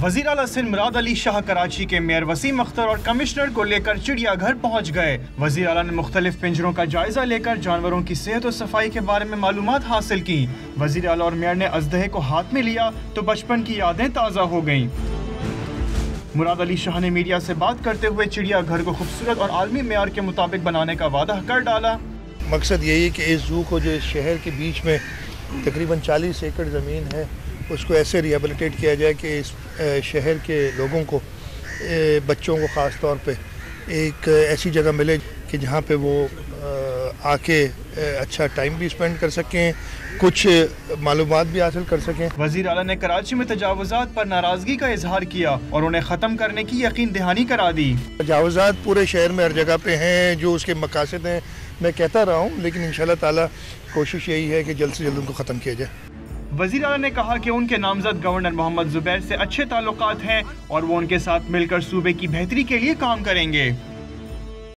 وزیر اعلیٰ سندھ مراد علی شاہ کراچی کے میئر وسیم اختر اور کمشنر کو لے کر چڑیا گھر پہنچ گئے۔ وزیر اعلیٰ نے مختلف پنجروں کا جائزہ لے کر جانوروں کی صحت و صفائی کے بارے میں معلومات حاصل کی۔ وزیر اعلیٰ اور میئر نے اژدہے کو ہاتھ میں لیا تو بچپن کی یادیں تازہ ہو گئیں۔ مراد علی شاہ نے میڈیا سے بات کرتے ہوئے چڑیا گھر کو خوبصورت اور عالمی معیار کے مطابق بنانے کا وعدہ کر ڈالا۔ مقصد یہی ہے کہ اس زو کو جو شہر کے بیچ میں تقریباً 40 ایکڑ زمین ہے اس کو ایسے ریہیبلیٹیٹ کیا جائے کہ اس شہر کے لوگوں کو، بچوں کو خاص طور پہ ایک ایسی جگہ ملے کہ جہاں پہ وہ آ کے اچھا ٹائم بھی اسپینڈ کر سکیں، کچھ معلومات بھی حاصل کر سکیں۔ وزیر اعلیٰ نے کراچی میں تجاوزات پر ناراضگی کا اظہار کیا اور انہیں ختم کرنے کی یقین دہانی کرا دی۔ تجاوزات پورے شہر میں ہر جگہ پہ ہیں، جو اس کے مقاصد ہیں میں کہتا رہا ہوں، لیکن انشاءاللہ تعالی کوشش یہی ہے کہ جلد سے جلد ان کو ختم کیا جائے۔ وزیر اعلیٰ نے کہا کہ ان کے نامزد گورنر محمد زبیر سے اچھے تعلقات ہیں اور وہ ان کے ساتھ مل کر صوبے کی بہتری کے لیے کام کریں گے۔